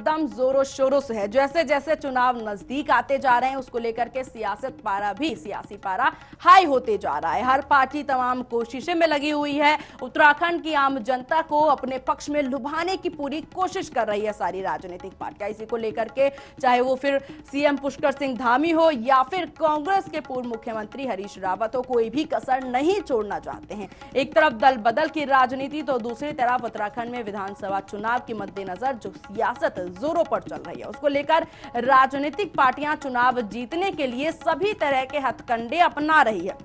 कदम जोरों शोरों से है। जैसे जैसे चुनाव नजदीक आते जा रहे हैं उसको लेकर के सियासी पारा हाई होते जा रहा है। हर पार्टी तमाम कोशिशें में लगी हुई है। उत्तराखंड की आम जनता को अपने पक्ष में लुभाने की पूरी कोशिश कर रही है सारी राजनीतिक पार्टियां। इसी को लेकर के चाहे वो फिर सीएम पुष्कर सिंह धामी हो या फिर कांग्रेस के पूर्व मुख्यमंत्री हरीश रावत हो, कोई भी कसर नहीं छोड़ना चाहते हैं। एक तरफ दल बदल की राजनीति तो दूसरी तरफ उत्तराखंड में विधानसभा चुनाव के मद्देनजर जो सियासत जोरों पर चल रही है उसको लेकर राजनीतिक पार्टियां चुनाव जीतने के लिए सभी तरह के हथकंडे अपना रही है।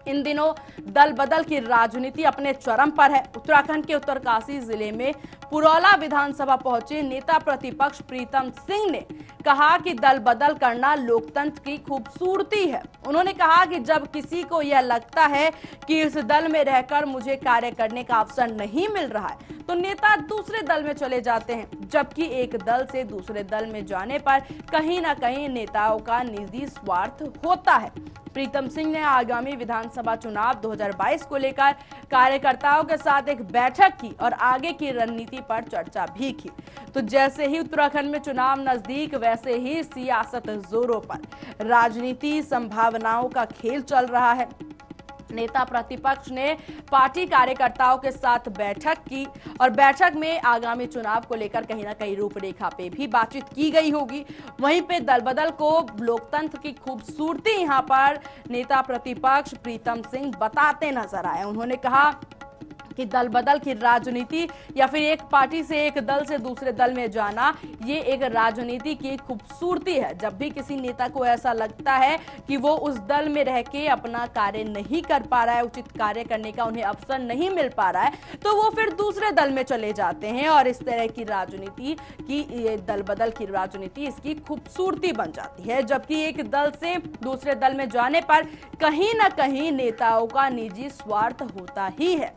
इन दिनों दल बदल की राजनीति अपने चरम पर है। उत्तराखंड के उत्तरकाशी जिले में पुरौला विधानसभा पहुंचे नेता प्रतिपक्ष प्रीतम सिंह ने कहा कि दल बदल करना लोकतंत्र की खूबसूरती है। उन्होंने कहा कि जब किसी को यह लगता है कि इस दल में रहकर मुझे कार्य करने का अवसर नहीं मिल रहा है तो नेता दूसरे दल में चले जाते हैं, जबकि एक दल से दूसरे दल में जाने पर कहीं ना कहीं नेताओं का निजी स्वार्थ होता है। प्रीतम सिंह ने आगामी विधानसभा चुनाव 2022 को लेकर कार्यकर्ताओं के साथ एक बैठक की और आगे की रणनीति पर चर्चा भी की। तो जैसे ही उत्तराखंड में चुनाव नजदीक वैसे ही सियासत जोरों पर, राजनीति संभावनाओं का खेल चल रहा है। नेता प्रतिपक्ष ने पार्टी कार्यकर्ताओं के साथ बैठक की और बैठक में आगामी चुनाव को लेकर कहीं ना कहीं रूपरेखा पे भी बातचीत की गई होगी। वहीं पे दल बदल को लोकतंत्र की खूबसूरती यहां पर नेता प्रतिपक्ष प्रीतम सिंह बताते नजर आए। उन्होंने कहा कि दल बदल की राजनीति या फिर एक पार्टी से एक दल से दूसरे दल में जाना, ये एक राजनीति की खूबसूरती है। जब भी किसी नेता को ऐसा लगता है कि वो उस दल में रह के अपना कार्य नहीं कर पा रहा है, उचित कार्य करने का उन्हें अवसर नहीं मिल पा रहा है, तो वो फिर दूसरे दल में चले जाते हैं और इस तरह की राजनीति की, ये दल बदल की राजनीति इसकी खूबसूरती बन जाती है। जबकि एक दल से दूसरे दल में जाने पर कहीं ना कहीं नेताओं का निजी स्वार्थ होता ही है।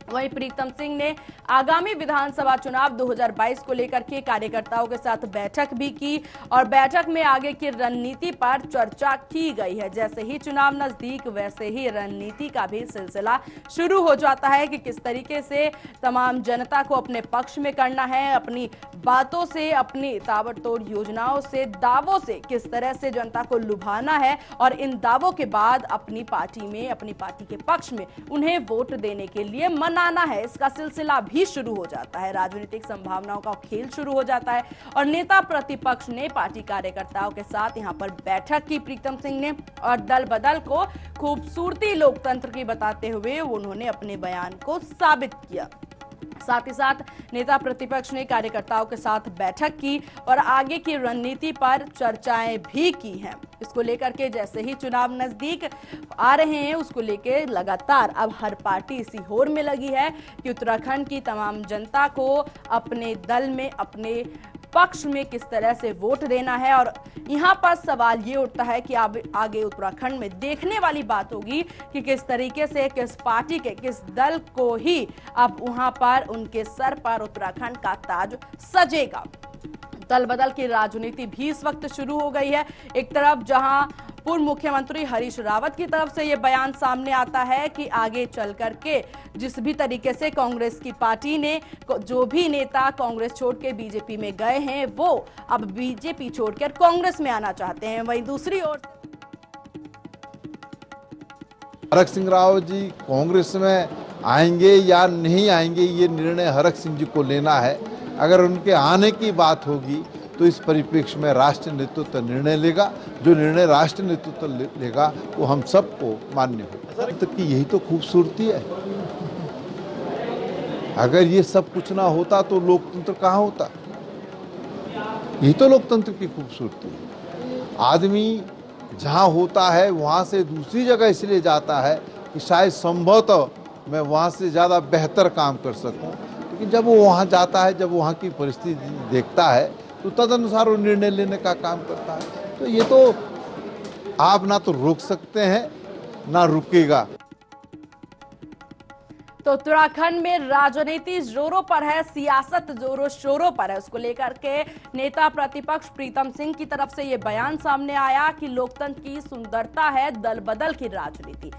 वहीं प्रीतम सिंह ने आगामी विधानसभा चुनाव 2022 को लेकर के कार्यकर्ताओं के साथ बैठक भी की और बैठक में आगे की रणनीति पर चर्चा की गई है। जैसे ही चुनाव नजदीक वैसे ही रणनीति का भी सिलसिला शुरू हो जाता है कि किस तरीके से तमाम जनता को अपने पक्ष में करना है, अपनी बातों से, अपनी ताबड़तोड़ योजनाओं से, दावों से किस तरह से जनता को लुभाना है और इन दावों के बाद अपनी पार्टी में, अपनी पार्टी के पक्ष में उन्हें वोट देने के लिए मनाना है। इसका सिलसिला भी शुरू हो जाता है, राजनीतिक संभावनाओं का खेल शुरू हो जाता है और नेता प्रतिपक्ष ने पार्टी कार्यकर्ताओं के साथ यहां पर बैठक की प्रीतम सिंह ने और दल बदल को खूबसूरती लोकतंत्र की बताते हुए उन्होंने अपने बयान को साबित किया। साथ ही साथ नेता प्रतिपक्ष ने कार्यकर्ताओं के साथ बैठक की और आगे की रणनीति पर चर्चाएं भी की हैं। इसको लेकर के जैसे ही चुनाव नजदीक आ रहे हैं उसको लेकर लगातार अब हर पार्टी इसी होड़ में लगी है कि उत्तराखंड की तमाम जनता को अपने दल में, अपने पक्ष में किस तरह से वोट देना है। और यहाँ पर सवाल ये उठता है कि आगे उत्तराखंड में देखने वाली बात होगी कि किस तरीके से, किस पार्टी के, किस दल को ही अब वहां पर उनके सर पर उत्तराखंड का ताज सजेगा। दल बदल की राजनीति भी इस वक्त शुरू हो गई है। एक तरफ जहां पूर्व मुख्यमंत्री हरीश रावत की तरफ से यह बयान सामने आता है कि आगे चल करके जिस भी तरीके से कांग्रेस की पार्टी ने, जो भी नेता कांग्रेस छोड़ के बीजेपी में गए हैं वो अब बीजेपी छोड़कर कांग्रेस में आना चाहते हैं। वहीं दूसरी ओर हरक सिंह रावत जी कांग्रेस में आएंगे या नहीं आएंगे ये निर्णय हरक सिंह जी को लेना है। अगर उनके आने की बात होगी तो इस परिप्रेक्ष्य में राष्ट्रीय नेतृत्व निर्णय लेगा। जो निर्णय राष्ट्रीय नेतृत्व लेगा वो हम सबको मान्य होगा। तो कि यही तो खूबसूरती है। अगर ये सब कुछ ना होता तो लोकतंत्र कहाँ होता। यही तो लोकतंत्र की खूबसूरती है। आदमी जहाँ होता है वहाँ से दूसरी जगह इसलिए जाता है कि शायद संभवतः मैं वहाँ से ज़्यादा बेहतर काम कर सकूँ। लेकिन जब वो वहाँ जाता है, जब वहाँ की परिस्थिति देखता है तो तदनुसार वो निर्णय लेने का काम करता है। तो ये तो आप ना तो रोक सकते हैं ना रुकेगा। तो उत्तराखंड में राजनीति जोरों पर है, सियासत जोरों शोरों पर है। उसको लेकर के नेता प्रतिपक्ष प्रीतम सिंह की तरफ से ये बयान सामने आया कि लोकतंत्र की सुंदरता है दल बदल की राजनीति।